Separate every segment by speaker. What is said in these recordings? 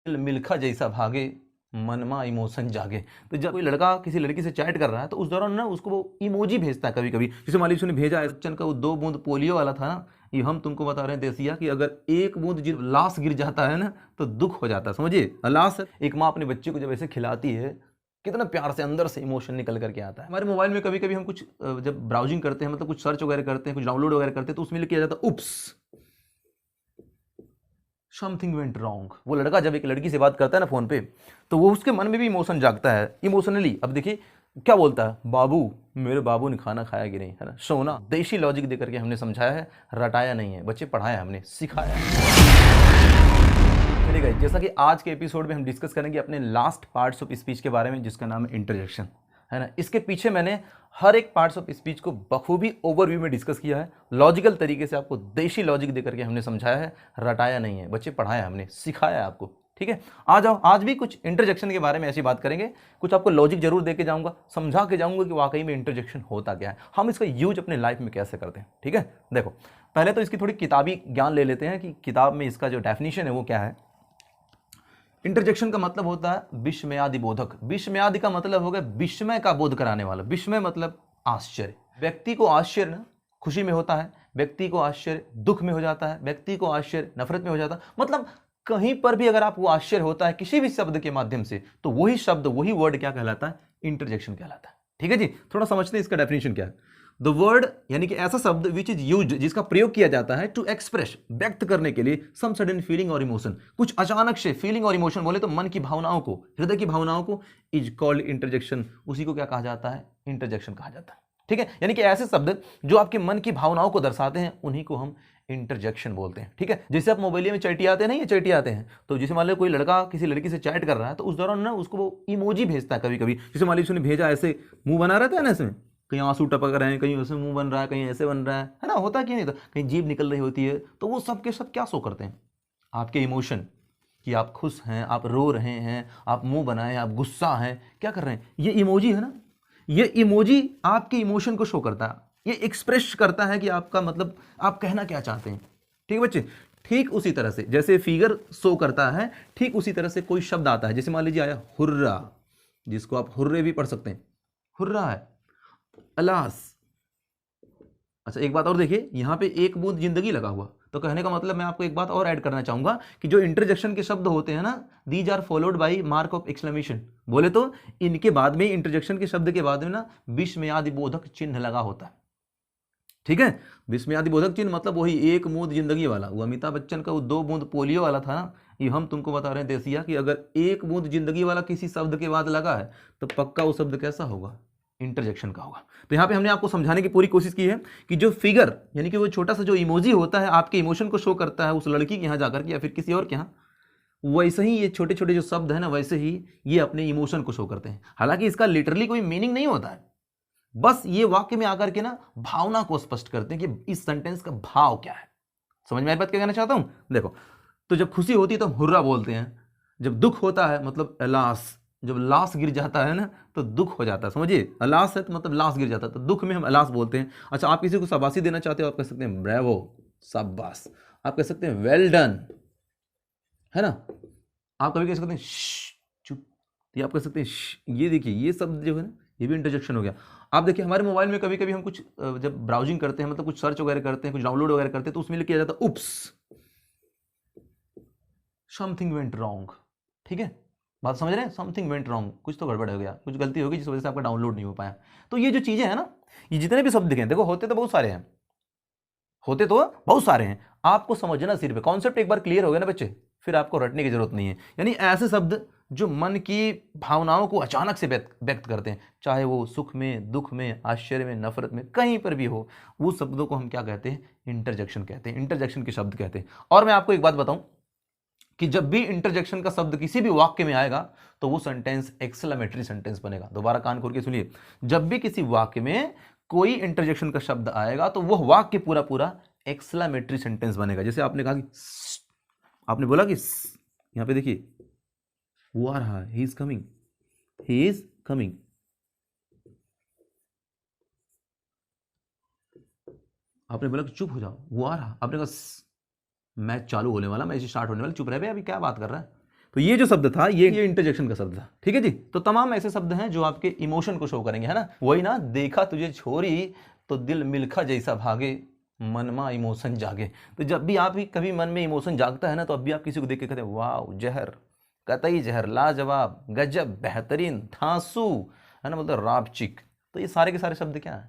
Speaker 1: मिल्खा जैसा भागे मनमा इमोशन जागे। तो जब कोई लड़का किसी लड़की से चैट कर रहा है तो उस दौरान ना उसको वो इमोजी भेजता है कभी कभी। जैसे मान लीजिए उसने भेजा है बच्चन का वो 2 बूंद पोलियो वाला था ना, ये हम तुमको बता रहे हैं देसिया कि अगर 1 बूंद लाश गिर जाता है ना तो दुख हो जाता है, समझिए। लाश एक माँ अपने बच्चे को जब ऐसे खिलाती है कितना प्यार से अंदर से इमोशन निकल करके आता है। हमारे मोबाइल में कभी कभी हम कुछ जब ब्राउजिंग करते हैं, मतलब कुछ सर्च वगैरह करते हैं, कुछ डाउनलोड वगैरह करते हैं, तो उसमें लिख किया जाता है उप्स समथिंग वेंट रॉन्ग। वो लड़का जब एक लड़की से बात करता है ना फोन पे, तो वो उसके मन में भी इमोशन जागता है इमोशनली। अब देखिए क्या बोलता है, बाबू मेरे बाबू ने खाना खाया कि नहीं, है ना। सोना देशी लॉजिक दे करके हमने समझाया है, रटाया नहीं है बच्चे, पढ़ाया हमने, सिखाया है। चलिए गाइस, जैसा कि आज के एपिसोड में हम डिस्कस करेंगे अपने लास्ट पार्ट्स ऑफ स्पीच के बारे में, जिसका नाम है इंटरजेक्शन, है ना। इसके पीछे मैंने हर एक पार्ट्स ऑफ स्पीच को बखूबी ओवरव्यू में डिस्कस किया है, लॉजिकल तरीके से आपको देशी लॉजिक देकर के हमने समझाया है, रटाया नहीं है बच्चे, पढ़ाया हमने, सिखाया है आपको, ठीक है। आ जाओ, आज भी कुछ इंटरजेक्शन के बारे में ऐसी बात करेंगे, कुछ आपको लॉजिक जरूर देके जाऊंगा, समझा के जाऊंगा कि वाकई में इंटरजेक्शन होता क्या है, हम इसका यूज अपने लाइफ में कैसे करते हैं, ठीक है। देखो पहले तो इसकी थोड़ी किताबी ज्ञान ले लेते हैं कि किताब में इसका जो डेफिनेशन है वो क्या है। इंटरजेक्शन का मतलब होता है विस्मयादि बोधक। विस्मयादि का मतलब हो गया विस्मय का बोध कराने वाला। विस्मय मतलब आश्चर्य। व्यक्ति को आश्चर्य ना खुशी में होता है, व्यक्ति को आश्चर्य दुख में हो जाता है, व्यक्ति को आश्चर्य नफरत में हो जाता है। मतलब कहीं पर भी अगर आपको आश्चर्य होता है किसी भी शब्द के माध्यम से, तो वही शब्द वही वर्ड क्या कहलाता है, इंटरजेक्शन कहलाता है, ठीक है जी। थोड़ा समझते हैं इसका डेफिनेशन क्या है। द वर्ड यानी कि ऐसा शब्द विच इज यूज्ड, जिसका प्रयोग किया जाता है टू एक्सप्रेस, व्यक्त करने के लिए सम सडन फीलिंग और इमोशन, कुछ अचानक से फीलिंग और इमोशन, बोले तो मन की भावनाओं को, हृदय की भावनाओं को, इज कॉल्ड इंटरजेक्शन, उसी को क्या कहा जाता है, इंटरजेक्शन कहा जाता है, ठीक है। यानी कि ऐसे शब्द जो आपके मन की भावनाओं को दर्शाते हैं उन्हीं को हम इंटरजेक्शन बोलते हैं, ठीक है। जैसे आप मोबाइल में चैटियाते नहीं, चैटियाते हैं, तो जैसे मान लो कोई लड़का किसी लड़की से चैट कर रहा है तो उस दौरान ना उसको वो इमोजी भेजता है कभी कभी। जैसे मान लीजिए उसने भेजा ऐसे मुंह बना रहता है ना, इसमें कहीं आंसू टपक रहे हैं, कहीं उसमें मुंह बन रहा है, कहीं ऐसे बन रहा है ना, होता कि नहीं, तो कहीं जीभ निकल रही होती है, तो वो सब के सब क्या शो करते हैं, आपके इमोशन, कि आप खुश हैं, आप रो रहे हैं, आप मुंह बनाए, आप गुस्सा हैं, क्या कर रहे हैं, ये इमोजी है ना, ये इमोजी आपके इमोशन को शो करता है, ये एक्सप्रेस करता है कि आपका मतलब आप कहना क्या चाहते हैं, ठीक है बच्चे। ठीक उसी तरह से जैसे फिगर शो करता है, ठीक उसी तरह से कोई शब्द आता है, जैसे मान लीजिए आया हुर्रा, जिसको आप हुर्रे भी पढ़ सकते हैं, हुर्रा है, अलास। अच्छा एक बात और देखिए, यहां पे 1 बूंद जिंदगी लगा हुआ, तो कहने का मतलब मैं आपको एक बात और ऐड करना चाहूंगा कि जो इंटरजेक्शन के शब्द होते हैं ना, these are followed by mark of exclamation, बोले तो इनके बाद में, इंटरजेक्शन के शब्द के बाद में ना विस्मयादि बोधक चिन्ह लगा होता है, ठीक है। विस्मयादि बोधक चिन्ह मतलब वही 1 बूंद जिंदगी वाला, वो अमिताभ बच्चन का वो 2 बूंद पोलियो वाला था ना, ये हम तुमको बता रहे हैं देसिया कि अगर 1 बूंद जिंदगी वाला किसी शब्द के बाद लगा है तो पक्का वो शब्द कैसा होगा, इंटरजेक्शन का होगा। तो यहां पे हमने आपको समझाने की पूरी कोशिश की है कि जो फिगर यानी कि वो छोटा सा जो इमोजी होता है आपके इमोशन को शो करता है उस लड़की के यहां जाकर के या फिर किसी और के यहां, वैसे ही ये छोटे छोटे जो शब्द है ना, वैसे ही ये अपने इमोशन को शो करते हैं। हालांकि इसका लिटरली कोई मीनिंग नहीं होता है, बस ये वाक्य में आकर के ना भावना को स्पष्ट करते हैं कि इस सेंटेंस का भाव क्या है। समझ में आई बात क्या कहना चाहता हूं। देखो, तो जब खुशी होती है तो हम हुर्रा बोलते हैं, जब दुख होता है मतलब अलास, जब लाश गिर जाता है ना तो दुख हो जाता है, समझिए। अलास है तो मतलब लाश गिर जाता है, तो दुख में हम अलास बोलते हैं। अच्छा आप किसी को शाबाशी देना चाहते हो, आप कह सकते हैं ब्रेवो, शाबाश। आप कह सकते हैं वेल डन, है ना। आप कभी कह सकते हैं चुप, ये आप कह सकते हैं ये देखिए ये शब्द जो है ना, ये भी इंटरजेक्शन हो गया। आप देखिए हमारे मोबाइल में कभी कभी हम कुछ जब ब्राउजिंग करते हैं, मतलब कुछ सर्च वगैरह करते हैं, कुछ डाउनलोड वगैरह करते हैं, तो उसमें लिख किया जाता है उप्स समथिंग वेंट रॉन्ग, ठीक है। बात समझ रहे हैं, समथिंग वेंट रॉन्ग, कुछ तो गड़बड़ हो गया, कुछ गलती होगी जिस वजह से आपका डाउनलोड नहीं हो पाया। तो ये जो चीजें हैं ना, ये जितने भी शब्द दिखे, देखो होते तो बहुत सारे हैं, होते तो बहुत सारे हैं, आपको समझना सिर्फ है। कॉन्सेप्ट एक बार क्लियर हो गया ना बच्चे, फिर आपको रटने की जरूरत नहीं है। यानी ऐसे शब्द जो मन की भावनाओं को अचानक से व्यक्त करते हैं, चाहे वो सुख में, दुख में, आश्चर्य में, नफरत में, कहीं पर भी हो, वो शब्दों को हम क्या कहते हैं, इंटरजेक्शन कहते हैं, इंटरजेक्शन के शब्द कहते हैं। और मैं आपको एक बात बताऊं कि जब भी इंटरजेक्शन का शब्द किसी भी वाक्य में आएगा तो वो सेंटेंस एक्सक्लेमेटरी सेंटेंस बनेगा। दोबारा कान खोल के सुनिए, जब भी किसी वाक्य में कोई इंटरजेक्शन का शब्द आएगा तो वह वाक्य पूरा पूरा एक्सक्लेमेटरी सेंटेंस बनेगा। जैसे आपने कहा कि आपने बोला कि यहां पे देखिए वो आ रहा है, he is coming, he is coming, आपने बोला कि चुप हो जाओ, वो आ रहा, आपने कहा मैच चालू होने वाला, मैच स्टार्ट होने वाला, चुप रहे भाई, अभी क्या बात कर रहा है। तो ये जो शब्द था ये इंटरजेक्शन का शब्द था, ठीक है जी। तो तमाम ऐसे शब्द हैं जो आपके इमोशन को शो करेंगे, है ना। वही ना, देखा तुझे छोरी तो दिल मिल्खा जैसा भागे, मनमा इमोशन जागे। तो जब भी आप ही कभी मन में इमोशन जागता है ना, तो अब भी आप किसी को देख के कहते हैं वाह जहर, कतई जहर, लाजवाब, गजब, बेहतरीन, थांसू, है ना, बोलते राबचिक। तो ये सारे के सारे शब्द क्या है,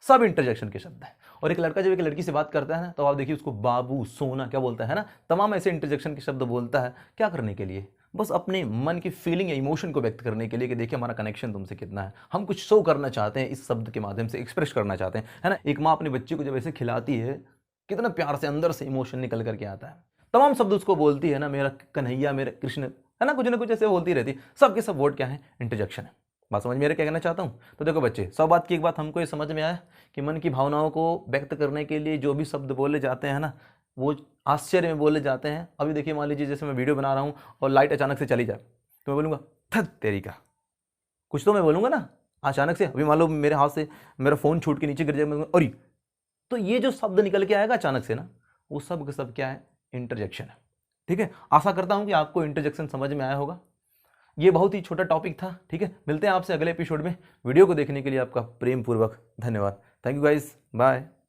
Speaker 1: सब इंटरजेक्शन के शब्द हैं। और एक लड़का जब एक लड़की से बात करता है ना, तो आप देखिए उसको बाबू, सोना क्या बोलता है ना, तमाम ऐसे इंटरजेक्शन के शब्द बोलता है। क्या करने के लिए, बस अपने मन की फीलिंग या इमोशन को व्यक्त करने के लिए कि देखिए हमारा कनेक्शन तुमसे कितना है, हम कुछ शो करना चाहते हैं, इस शब्द के माध्यम से एक्सप्रेस करना चाहते हैं, है ना। एक माँ अपने बच्चे को जब ऐसे खिलाती है, कितना प्यार से अंदर से इमोशन निकल करके आता है। तमाम शब्द उसको बोलती है ना, मेरा कन्हैया, मेरा कृष्ण, है ना कुछ ऐसे बोलती रहती है। सब के सब वर्ड क्या है, इंटरजेक्शन है। बात समझ मेरे क्या कहना चाहता हूँ। तो देखो बच्चे, सब बात की एक बात हमको ये समझ में आया कि मन की भावनाओं को व्यक्त करने के लिए जो भी शब्द बोले जाते हैं ना, वो आश्चर्य में बोले जाते हैं। अभी देखिए मान लीजिए जैसे मैं वीडियो बना रहा हूँ और लाइट अचानक से चली जाए, तो मैं बोलूँगा थक तेरी का, कुछ तो मैं बोलूँगा ना अचानक से। अभी मान लो मेरे हाथ से मेरा फ़ोन छूट के नीचे गिर जाए, मैं अरे, तो ये जो शब्द निकल के आएगा अचानक से ना, वो सब का सब क्या है, इंटरजेक्शन है। ठीक है, आशा करता हूँ कि आपको इंटरजेक्शन समझ में आया होगा। ये बहुत ही छोटा टॉपिक था, ठीक है। मिलते हैं आपसे अगले एपिसोड में। वीडियो को देखने के लिए आपका प्रेम पूर्वक धन्यवाद। Thank you guys, bye.